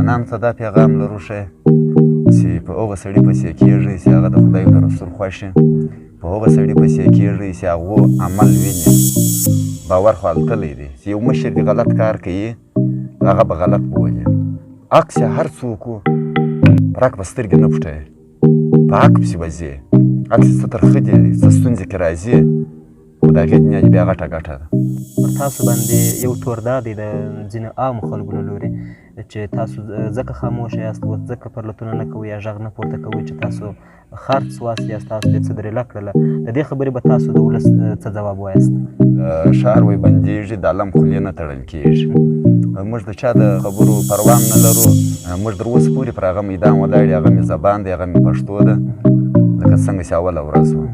ځوانانو ته دا پیغام لرو ښه چې په هغه سړي پسې کېږئ چې هغه د خدای او د رسول خوښ وي، په هغه سړي پسې کېږئ چې هغو عمل ویني. باور خو هلتلی دی چې یو مشر دې غلط کار کوي هغه به غلط بولي. عکس یې هر څوک و پر حق به سترګې نه پټوي، په حق پسې به ځې. عکس څه ترخه دي، څه ستونزې کې راځي، خو د هغې دنیا بیا غټه ګټه ده. پر تاسو باندې یو تور دا دی د ځینو عامو خلکو له لورې چې تاسو ځکه خاموشه یاست، ځکه پرلتونه نه کوئ یا غږ نه پورته کوئ چې تاسو خرڅ واست یاست، تاسو دې څه درېله کړله. د دې خبرې به تاسو د ولس څه ځواب وایاست؟ ښار وی بندېږي، د علم خولې نه تړل کېږي. موږ د چا د خبرو پروا نه لرو. موږ تر اوسه پورې پر هغه میدان ولاړ یو، هغه مې زبان دی، هغه مې پښتو ده، لکه څنګه چې اوله ورځ وه.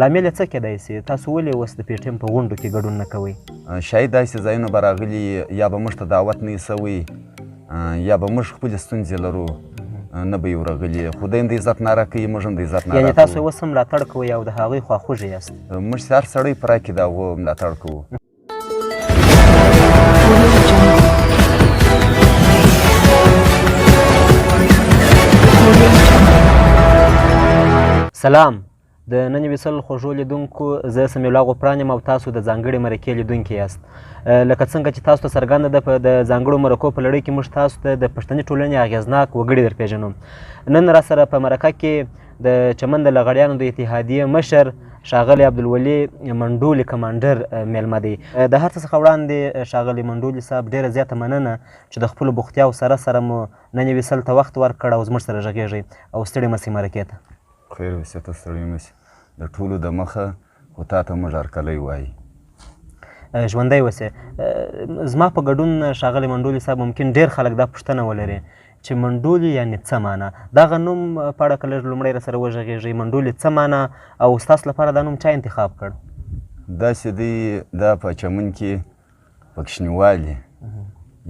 لامل یې څه کیدای سي؟ تاسو ولې اوس د پی ټي ایم په غونډو کې ګډون نه کوئ؟ شاید داسې ځایونه به راغلي، یا به موږ ته دعوت نه وي سوی، یا به موږ خپلې ستونزې لرو نه به یو راغلي. خو دی هم د عزت ناره کوي، موږ هم د عزت ناره کوو. یعنې تاسو اوس هم ملاتړ کوئ او د هغوی خواخوږي یاست؟ موږ چې هر سړی په راکې د هغو ملاتړ کوو. سلام، د نن ویسل خوږو لیدونکو، زه سمیع الله غفران یم او تاسو د ځانګړې مرکې لیدونکي یاست. لکه څنګه چې تاسو ته څرګنده ده، په د ځانګړو مرکو په لړۍ کې موږ تاسو ته د پښتني ټولنې اغېزناک وګړي در پېژنو. نن را سره په مرکه کې د چمن د لغړیانو د اتحادیې مشر ښاغلی عبدالولي منډولي کمانډر میلمه دی. د هر څه څخه وړاندې ښاغلی منډولي صاحب، ډېره زیاته مننه چې د خپلو بوختیاو سره سره مو نن ویسل ته وخت ورکړ او زموږ سره غږېږئ او ستړي مه سئ مرکې ته. خیر وسې، ته ستړی مه سې، د ټولو د مخه خو تا ته موږ هرکلی وایي. ژوندی اوسې. زما په ګډون ښاغلی منډولي صاحب، ممکن ډېر خلک دا پوښتنه ولري چې منډولي یعنې څه معنا؟ دغه نوم په اړه که لږ لومړی را سره وغږېږئ. منډولي څه معنا او ستاسو لپاره دا نوم چا انتخاب کړ؟ داسې دی، دا په چمن کې په کوچنیوالي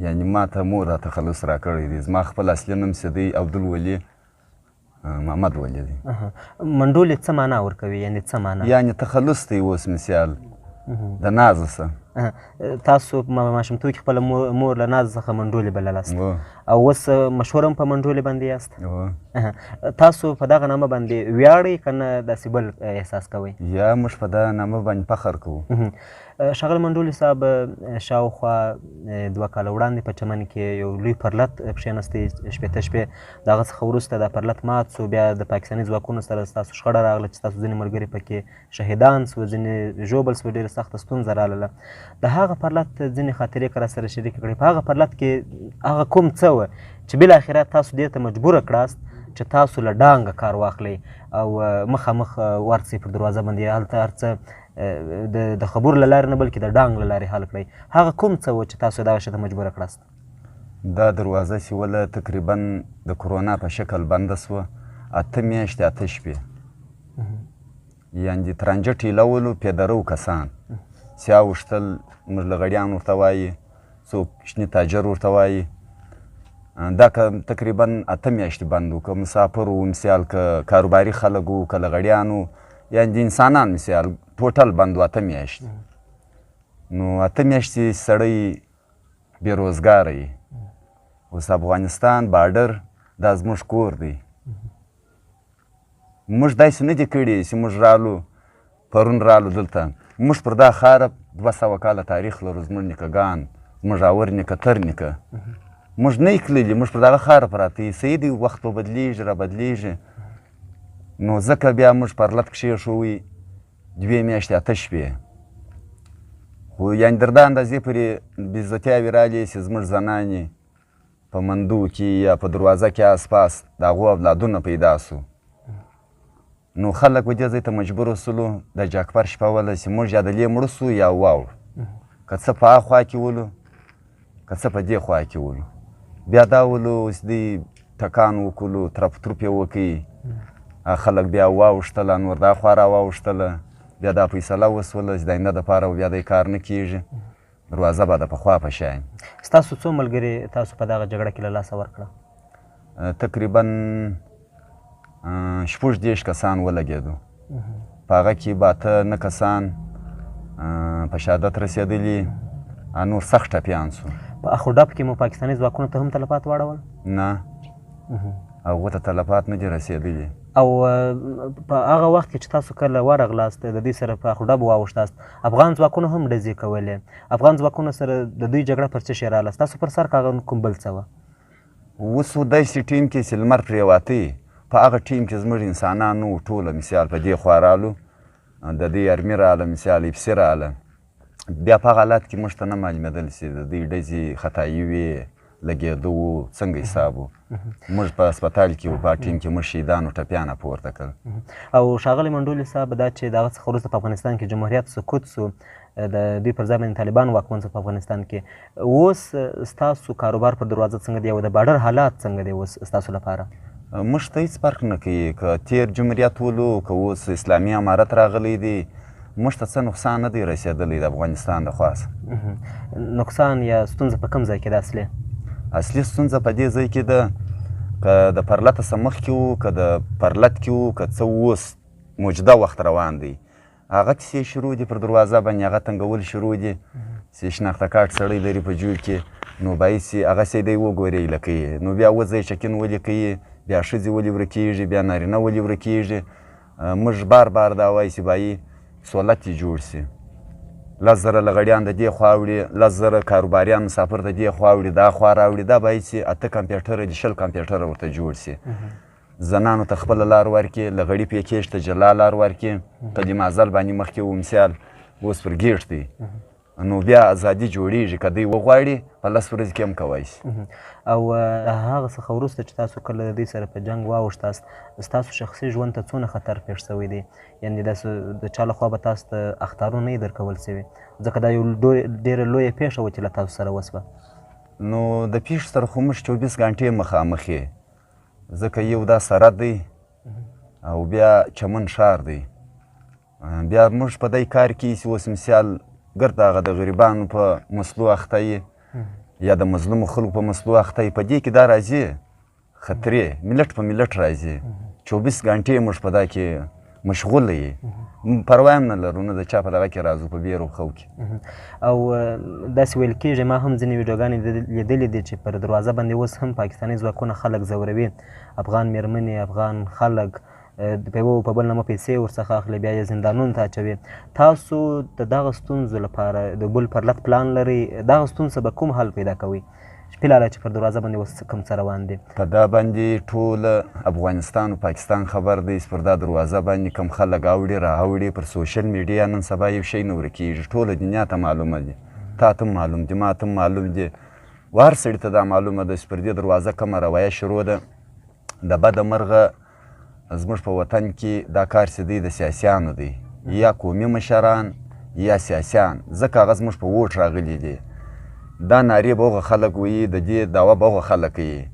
یعنې ما ته مور را تخلص راکړی دی. زما خپل اصلي نوم چې دی عبدالولي محمد ولي دی. منډولي څه معنا ورکوي؟ یعنې څه معنا؟ یعنې تخلص دی. اوس مثال د نازه څه، تاسو په ماشومتوب کې خپله مور له ناز څخه منډولي بللاست او اوس مشهور هم په منډولي باندې یاست. تاسو په دغه نامه باندې ویاړئ که نه داسې بل احساس کوئ؟ یا موږ په دغه نامه باندې فخر کوو. ښاغلی منډولي صاحب، شاوخوا 2 کاله وړاندې په چمن کې یو لوی پرلت کښېنستی، شپېته شپې. د هغه څخه وروسته دا پرلت مات سو، بیا د پاکستاني ځواکونو سره ستاسو شخړه راغله چې ستاسو ځینې ملګري پکې شهیدان سوه، ځینې ژوبل سوه، ډېره سخته ستونزه راغله. د هغه پرلت ځینې خاطرې که را سره شریکې کړئ. په هغه پرلت کې هغه کوم څه وه چې بالاخره تاسو دې ته مجبوره کړاست چې تاسو له ډانګه کار واخلئ او مخامخ ورسئ پر دروازه باندې، هلته هر څه د خبرو له لارې نه بلکې د ډانګ له لارې حل کړئ؟ هغه کوم څه وه چې تاسو دغه شي ته مجبوره کړاست؟ دا دروازه چې وله تقریبا د کرونا په شکل بنده سوه، 8 میاشتې 8 شپې. یعنې د ترانجه ټیلولو پیدرو کسان چې اوښتل، موږ لغړیان ورته وایي، څوک شنې تاجر ورته وایي. دا که تقریبا 8 میاشتې بند وو. که مسافر وو مثال، که کاروباري خلک وو، که لغړیان وو، یعنې د انسانان مثال ټوټل بند و 8 میاشتې. نو 8 میاشتې سړی بېروزګاره وي. اوس افغانستان بارډر دا زموږ کور دی. موږ داسې نه دي کړي چې موږ رالو، پرون رالو دلته. موږ پر دا ښاره 200 کاله تاریخ لرو. زموږ نیکهګان، زموږ اور نیکه، تر نیکه موږ نه یې تللي، موږ پر دغه ښاره پراته یو. صحیح دی، وخت به بدلېږي، را بدلېږي. نو ځکه بیا موږ پرلت کښېښوی 2 میاشتې 8 شپې. خو یعنې تر دا اندازې پورې بېعزتیاوې رالې چې زموږ زنانې په مندو کې یا په دروازه کې آس پاس د هغو اولادونه پیدا سو. نو خلک به دې ځای ته مجبور وسولو د جاکپر شپه وله چې موږ یا د لې مړه سو یا واوړو، که څه په هغه خوا کې ولو، که څه په دې خوا کې ولو. بیا دا ولو چې دوی ټکان وکړلو، ترپ تروپ یې وکړي، خلک بیا واوښتله، نور دا خوا را واوښتله. بیا دا فیصله وسوله چې د آینده دپاره بیا دی کار نه کېږي، دروازه به د پخوا په شان. ستاسو څو ملګري تاسو په دغه جګړه کې له لاسه ورکړه؟ تقریبا 26 کسان ولګېدو. په هغه کې به 8 کسان په شهادت رسېدلي، نور سخت ټپیان سو. په اخو ډب کې مو پاکستاني ځواکونو ته هم تلفات واړول؟ نه، هغو ته تلفات نه دي رسېدلي. او په هغه وخت کې چې تاسو کله ورغلاست د دوی سره په اخو ډب واوښتاست، افغان ځواکونو هم ډزې کولې. افغان ځواکونو سره د دوی جګړه پر څه شی راغله؟ ستاسو پر سر که کوم بل څه وه؟ اوس خو داسې ټیم کې چې لمر پرېواتی، په هغه ټیم کې زموږ انسانان وو ټوله، مثال په دې خوا رالو، د دې ارمي راله، مثال ایپسي راله. بیا په هغه حالات کې موږ ته نه معلومېدل چې د دوی ډزې خطایي وې، لګېده وو، څنګه حساب وو. موږ په هسپتال کې وو، په ټیم کې موږ شهیدانو ټپیانه پورته کړل. او ښاغلی منډولي صاحب، دا چې د هغه څخه وروسته په افغانستان کې جمهوریت سقوط سو، د دوی پر ځای باندې طالبان واکمن سو په افغانستان کې، اوس ستاسو کاروبار پر دروازه څنګه دی او د باډر حالات څنګه دی اوس ستاسو لپاره؟ موږ ته هېڅ فرق نه کوي، که تېر جمهوریت ولو که اوس اسلامي امارت راغلی دی، موږ ته څه نقصان نه دی رسېدلی د افغانستان د خوا څخه. نقصان یا ستونزه په کوم ځای کې ده؟ اصلي ستونزه په دې ځای کې ده، که د پرلته څه مخکې وو، که د پرلت کې وو، که څه اوس موجوده وخت روان دی، هغه کیسې شروع دي پر دروازه باندې، هغه تنګول شروع دي چې شناخته کارت سړی لري په جیب کې، نو باید چې هغسې دی وګورئ لکه یې، نو بیا وځئ چکین ولې کوي، بیا ښځې ولې ورکېږي، بیا نارینه ولې ورکېږي. موږ بار بار دا وایي چې باید سہولت یې جوړ شي. 10,000 لغړیان د دې خوا وړي، 10,000 کاروباریان مسافر د دې خوا وړي، دا خوا راوړي، دا باید چې 8 کمپیوټره دي، 20 کمپیوټره ورته جوړ شي. زنانو ته خپله لار ورکړي، لغړي پیکیج ته جلا لار ورکړي. قدیم ازل باندې مخکې و مثال، اوس پر ګیټ دی، نو بیا ازادي جوړیږي، که دوی وغواړي په 10 ورځې کې هم کولی شي. او هغه څخه وروسته چې تاسو کله د دوی سره په جنګ واوښتاست، ستاسو شخصي ژوند ته څونه خطر پېښ شوی دی؟ یعنې داسې د چا لخوا به تاسو ته اخطارونه نه درکول سوي؟ ځکه دا یو ډېره لویه پېښه وه چې له تاسو سره وسوه. نو د پیښې سره خو موږ 24 ګنټې مخامخ یې، ځکه یو دا سرحد دی او بیا چمن ښار دی. بیا موږ په دې کار کې چې اوس مثال ګرد هغه د غریبانو په مسلو اخته یې، یا د مظلومو خلکو په مسلو اخته یې، په دې کې دا راځي خطرې، ملت په ملت راځي. 24 ګنټې موږ په دا کې مشغوله یې، پروا هم نه لرو، نه د چا په دغه کې راځو په بیرو خو کې. او داسې ویل کېږي، ما هم ځینې ویډیوګانې لیدلې دي چې پر دروازه باندې اوس هم پاکستاني ځواکونه خلک ځوروي، افغان مېرمنې، افغان خلک په یو په بل نامه پیسې ورڅخه اخلي، بیا یې زندانونو ته اچوي. تاسو د دغه ستونزو لپاره د بل پرلت پلان لرئ؟ دغه ستونزه به کوم حل پیدا کوئ فلحاله چې پر دروازه باندې اوس کوم څه روان دي؟ په دا باندې ټول افغانستان او پاکستان خبر دی چې پر دا دروازه باندې کوم خلک اوړي راوړي، پر سوشل میډیا نن سبا یو شی نه ورکېږي، ټوله دنیا ته معلومه دي، تا ته معلوم دي، ما ته معلوم دي، هر سړي ته دا معلومه ده چې پر دې دروازه کومه روایه شروع ده. د بده مرغه زموږ په وطن کې دا کار چې دی د سیاسیانو دی، یا قومي مشران یا سیاسیان، ځکه هغه زموږ په ووټ راغلي دي. دا نارې به هغه خلک وایي، د دې دعوه به هغه خلک کوي.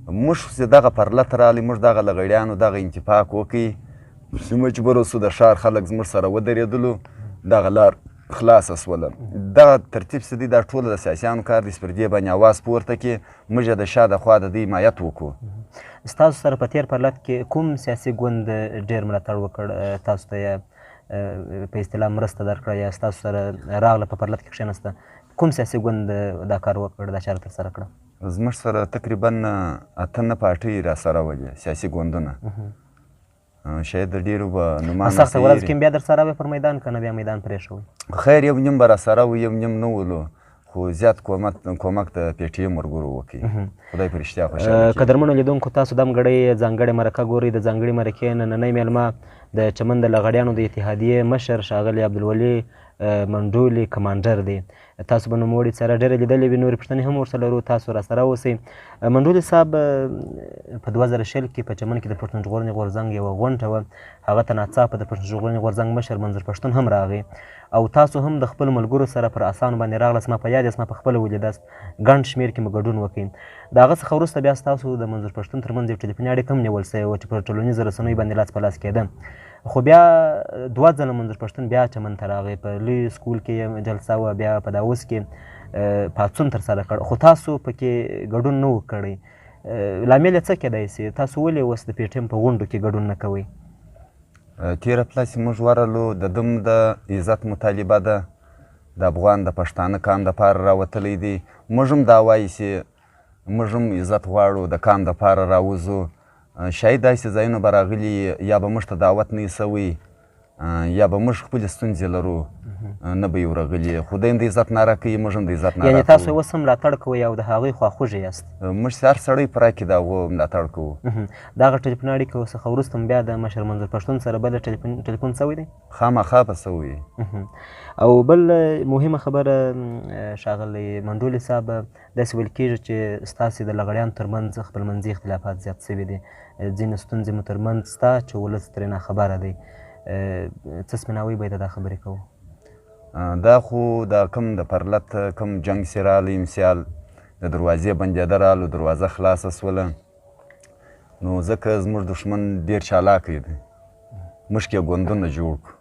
موږ چې دغه پرلت راغلی، موږ دغه لغړیانو دغه انتفاق وکړي چې مجبور اوسو د ښار خلک زموږ سره ودرېدلو، دغه لار خلاصه سوله. دغه ترتیب چې دی دا ټوله د سیاسیانو کار دی چې پر دې باندې اواز پورته کړي، موږ د شا د خوا د دوی حمایت وکړو. ستاسو سره په تېر پرلت کې کوم سیاسي ګوند ډېر ملاتړ وکړ؟ تاسو ته یې په اصطلاح مرسته درکړه یا ستاسو سره راغله په پرلت کې کښېناسته؟ کوم سیاسي ګوند دا کار وکړ، دا چاره ترسره کړه؟ زموږ سره تقریبا 8 پارټۍ را سره ولې سیاسي ګوندونه، شاید د ډېرو به نومان سخته ورځ کې بیا در سره وې پر میدان، که نه بیا میدان پرېښوئ؟ خیر یو نیم به را سره و، یو نیم نه ولو، خو زیات کومک د پی ټي ایم ورګورو وکړي. خدای په رښتیا خوشحاله کړي. قدرمنو لیدونکو، تاسو دم ګړۍ ځانګړې مرکه ګورئ. د ځانګړې مرکې نننی میلمه د چمن د لغړیانو د اتحادیې مشر ښاغلی عبدالولي منډولي کمانډر دی. تاسو به نوموړي سره ډېرې لیدلې وي، نورې پوښتنې هم ورسره لرو، تاسو راسره اوسئ. منډولي صاحب، په 2020 کې په چمن کې د پښتون ژغورنې غورځنګ یوه غونډه وه، هغه ته ناڅاپه د پښتون ژغورنې غورځنګ مشر منظور پښتون هم راغی او تاسو هم د خپلو ملګرو سره پر اسانو باندې راغلاست. ما په یاد یاست، ما پخپله ولیداست، ګڼ شمېر کې مو ګډون وکړئ. د هغه څخه وروسته بیا ستاسو د منظور پښتون ترمنځ یو ټلیفوني اړیکه هم نیول سوې وه چې پر ټولنیزو رسنیو باندې لاس په لاس کېده. خو بیا 2 ځله منظور پښتون بیا چمن ته راغی، په لوی سکول کې جلسه وه، بیا په داوس کې پاڅون ترسره کړ، خو تاسو پکې ګډون نه و کړی. لامل یې څه کیدای سي؟ تاسو ولې اوس د پی ټي ایم په غونډو کې ګډون نه کوئ؟ تېره پله چې موږ ورغلو، د دم د عزت مطالبه ده، د افغان د پښتانه قام دپاره راوتلی دی. موږ هم دا وایي چې موږ هم عزت غواړو د کام دپاره راوځو شاید داسې ځایونه به راغلي یا به موږ ته دعوت نه وي سوی یا به موږ خپلې ستونزې لرو نه به یې ورغلي خو دی هم د عزت ناره کوي موږ هم د عزت ناره یعنې تاسو اوس هم ملاتړ کوئ او د هغوی خواخوږي یاست موږ چې هر سړی په راکې د هغو ملاتړ کوو دغه ټلیفون اړیکه څخه وروسته بیا د مشر منظور پښتون سره بل ټلیفون سوی دی خامخا به سوی او بل مهمه خبره ښاغلی منډولي صاحب داسې ویل کېږي چې ستاسې د لغړیانو ترمنځ خپلمنځي اختلافات زیات سوي دي ځینې ستونزې مو ترمنځ شته چې ولس ترې ناخبره دی څه سپیناوی به یې د دا خبرې کوو دا خو دا کم د پرلت کم جنګ چې رالی مثال د دروازې بندېده رالو دروازه خلاصه سوله نو ځکه زموږ دښمن ډېر چالاکی دی موږ کې ګوندونه جوړ کړو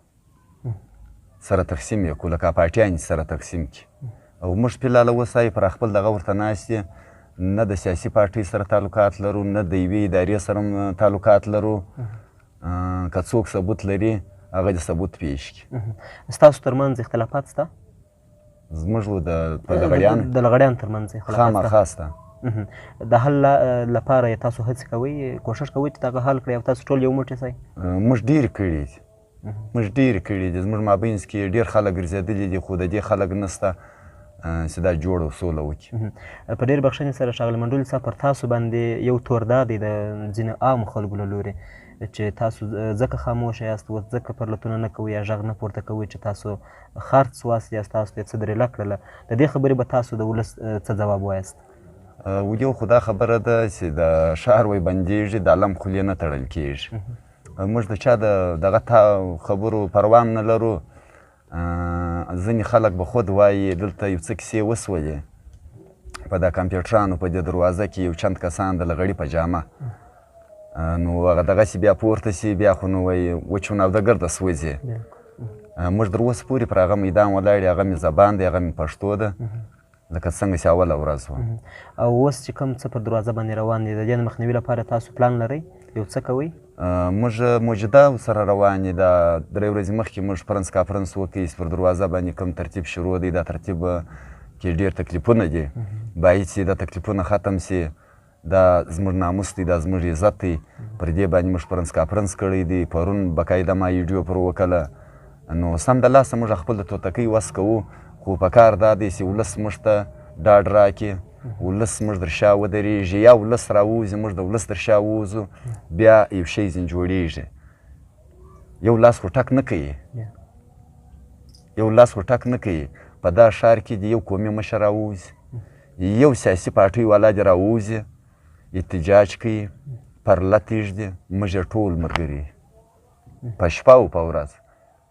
سره تقسیم یې کړو لکه پارټیان سره تقسیم کړي او موږ فلحاله اوس پر خپل دغه ورته ناست نه د سیاسي پارټۍ سره تعلقات لرو نه د یوې ادارې سره تعلقات لرو که څوک ثبوت لري هغه د ثبوت پیش کړي ستاسو ترمنځ اختلافات شته زموږ د لغړیانو ترمنځ خامخا شته د حل لپاره یې تاسو هڅې کوئ کوښښ کوئ چې دغه حل کړئ او تاسو ټول یو موټی سئ موږ ډېرې کړي دي موږ ډېرې کړي دي زموږ مابینځ کې ډېر خلک ګرځېدلي دي خو د دې خلک نشته چې دا جوړ او سوله وکړي په ډېر بخښنې سره ښاغلی منډولي صاحب پر تاسو باندې یو تور دا دی د ځینې عامو خلکو له لورې چې تاسو ځکه خاموشه یاست اوس ځکه پرلتونه نه کوئ یا غږ نه پورته کوئ چې تاسو خرڅ واست یا تاسو ته یې څه درېله کړله د دې خبرې به تاسو د ولس څه ځواب وایاست یو خو دا خبره ده چې د ښار وی بندېږي د علم خولې نه تړل کېږي موږ د چا د دغه خبرو پروا نه لرو ځینې خلک به خود وایي دلته یو څه کیسې وسولې په دا کمپیوټرانو په دې دروازه کې یو چند کسان د لغړي په جامه نو هغه دغسې بیا پورته سي بیا خو نو وایي وچون او د ګرده سوځي موږ در اوسه پورې پر هغه میدان ولاړ هغه مې زبان دی هغه مې پښتو ده لکه څنګه چې اوله ورځ وه او اوس چې کوم څه پر دروازه باندې روان دي د دې مخنیوي لپاره تاسو پلان لرئ یو څه کوئ موږ موجوده سره روان دي دا درې ورځې مخکې موږ پرنس کانفرنس وکړی چې پر دروازه باندې کوم ترتیب شروع دی دا ترتیب کې ډېر تکلیفونه دي باید چې دا تکلیفونه ختم سي دا زموږ ناموس دی دا زموږ عزت دی پر دې باندې موږ پرنس کانفرنس کړی دی پرون بقاعده ما ویډیو پر وکړله نو سمدلاسه موږ خپل د توتکۍ وس کوو خو په کار دا دی چې ولس موږ ته ډاډ راکړي ولس موږ در شا ودرېږي یا ولس راووځي موږ د ولس در شا ووځو بیا یو شی ځینې جوړېږي یو لاس خو ټک نه کوي یو لاس خو ټک نه کوي په دا ښار کې د یو قومي مشر راووځي یو سیاسي پارټۍ والا دې راووځي احتجاج کوي پرلت یږدي موږ یې ټول ملګري په شپه او په ورځ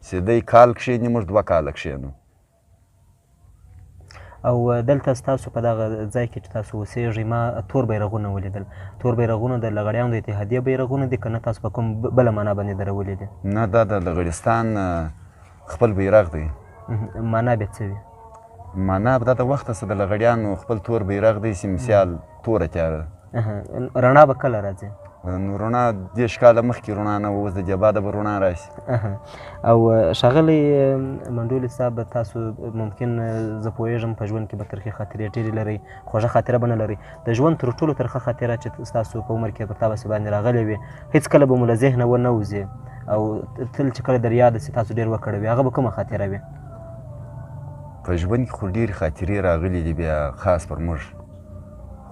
چې دی کال کښېني موږ 2 کاله کښېنو او دلته ستاسو په دغه ځای کې چې تاسو اوسېږئ ما تور بیرغونه ولیدل تور بیرغونه د لغړیانو د اتحادیې بیرغونه دي که نه تاسو په کوم بله معنا باندې درولي دي نه دا د لغړستان خپل بیرغ دی معنا بیا څه وي معنا دا د وخته څه د لغړیانو خپل تور بیرغ دی چې مثال توره تیاره رڼا به کله راځي نو رڼا 10 کاله مخکې رڼا نه وه اوس د دې بعده به رڼا راشي او ښاغلی منډولي صاحب تاسو ممکن زه پوهېږم په ژوند کې به ترخې خاطرې ډېرې لرئ خوږه خاطره به نه لرئ د ژوند تر ټولو ترخه خاطره چې ستاسو په عمر کې پر تاسو باندې راغلې وي هېڅکله به مو له ذهنه ونه وځي او تل چې کله در یاده سي تاسو ډېر وکړوي هغه به کومه خاطره وي په ژوند کې خو ډېرې خاطرې راغلي دي بیا خاص پر موږ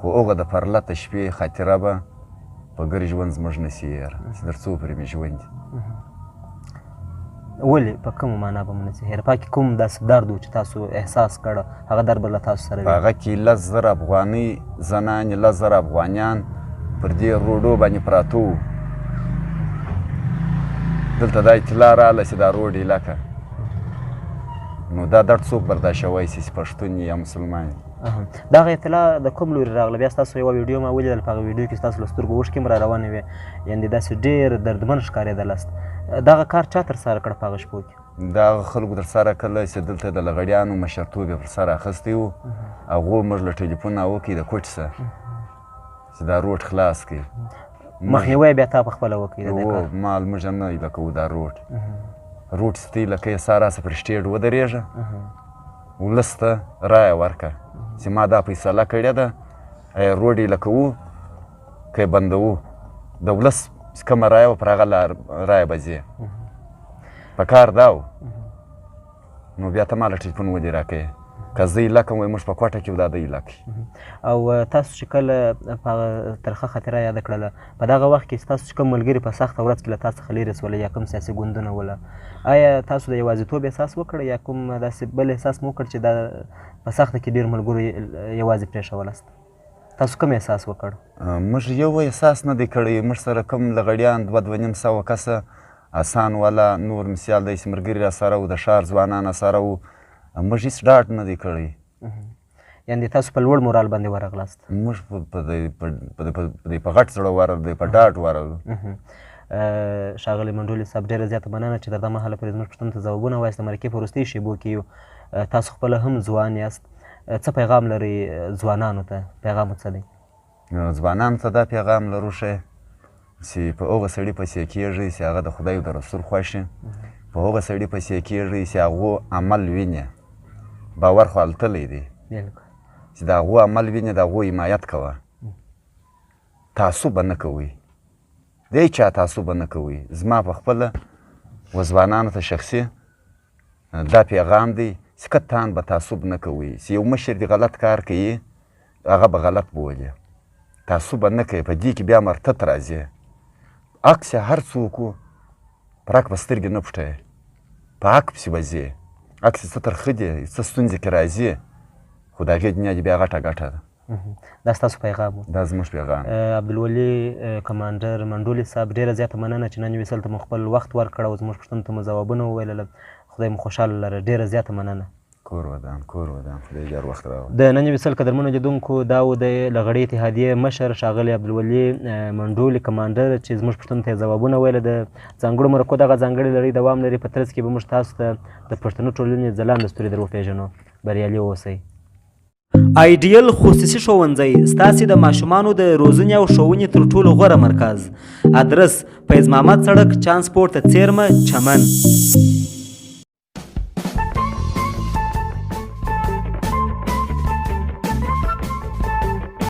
خو هغه د پرلته شپې خاطره به په ګر ژوند زموږ نه سي هېره چې در څو پورې مې ژوند ولې په کومه معنا به مو نه سي هېره په کې کوم داسې درد و چې تاسو احساس کړه هغه درد به له تاسو سره وي په هغه کې 10,000 افغانۍ زنانې 10,000 افغانیان پر دې روډو باندې پراته وو دلته دا اطلاع راغله چې دا روډ علاقه نو دا درد څوک برداشتوی سي چې پښتون یا مسلمان دغه اطلاع د کوم لوري راغله بیا ستاسو یوه ویډیو ما ولیدل په هغه ویډیو کې ستاسو له سترګو اوښکې هم را روانې وې یعنې داسې ډېر دردمن ښکارېدلاست دغه کار چا ترسره کړ په هغه شپو کې دا هغه خلکو ترسره کړله چې دلته د لغړیانو مشرتوب یې پر سر اخیستی و هغو موږ له ټلیفون نه وکړي د کوټ څخه چې دا روډ خلاص کړي مخنیوی بیا تا په خپله وکړي ما موږ هم نه ایله کوو دا روډ چې ته ایله کوې سا راسه پر سټیډ ودرېږه ولس ته رایه ورکړه چې ما دا فیصله کړې ده آیا روډ یې لکوو که یې بندوو د ولس چې کومه رایه وه پر هغه رایه به ځې په کار دا و نو بیا ته ماله ټلیفون ولې راکوې که زه ایله کوم وایي موږ په کوټه کې و دا د ایله کوي او تاسو چې کله په هغه ترخه خاطره یاده کړله په دغه وخت کې ستاسو چې کوم ملګري په سخته ورځ کې له تاسو څخه لرې سوله یا کوم سیاسي ګوندونه وله آیا تاسو د یوازیتوب احساس وکړ یا کوم داسې بل احساس مو وکړ چې دا په سخته کې ډېر ملګرو یوازې پرېښولاست تاسو کوم احساس وکړ موږ یو احساس نه دی کړی موږ سره کوم لغړیان 2.5 کسه اسان والا نور مثال داسې ملګري راسره وو د ښار ځوانان راسره وو موږ هېڅ ډاډ نه دی کړی یعنې تاسو په لوړ مورال باندې ورغلاست موږ په غټ زړه ورغلو په ډاډ ورغلو ښاغلی منډولي صاحب ډېره زیاته مننه چې تر دا مهاله پورې زموږ پوښتنو ته ځوابونه وایاست د مرکې په وروستیو شېبو کې یو تاسو خپله هم ځوان یاست څه پیغام لرئ ځوانانو ته پیغام مو څه دی ځوانانو ته دا پیغام لرو ښی چې په هغه سړي پسې کېږئ چې هغه د خدای او د رسول خوښ په هغه سړي پسې کېږئ چې هغو عمل ویني باور خو هلتلی دی چې د هغو عمل ویني د هغو حمایت کوه تعصب به نه کوئ د هېچا تعصب به نه کوئ زما په خپله و ځوانانو ته شخصي دا پیغام دی چې کتان به تعصب نه کوئ چې یو مشر دې غلط کار کوي هغه به غلط بولي تعصب به نه کوي په دې کې بیا مرتد راځي عکس هر څوک و پر حق به سترګې نه پټوي په حق پسې به ځې عکس څه ترخه دي څه ستونزې کې راځي خو د هغې دنیا دې بیا غټه ګټه ده دا ستاسو پیغام و دا زموږ پیغام عبدالولي کمانډر منډولي صاحب ډېره زیاته مننه چې نن ویسل ته مو خپل وخت ورکړ او زموږ پوښتنو ته مو ځوابونه وویلل خدای مو خوشحاله لره ډېره زیاته مننه کور ودان خدای ډېر وخت راوړي د نن ویسل قدرمنو لیدونکو دا و د لغړې اتحادیې مشر ښاغلی عبدالولي منډولي کمانډر چې زموږ پوښتنو ته یې ځوابونه ویله د ځانګړو مرکو دغه ځانګړې لړۍ دوام لري په ترڅ کې به موږ تاسو ته د پښتنو ټولنې ځلانده ستوري در وپېژنو بریالي اوسئ آیډیل خصوصي ښوونځی ستاسې د ماشومانو د روزنې او ښوونې تر ټولو غوره مرکز ادرس فیض محمد سړک چانسپورټ څیرمه چمن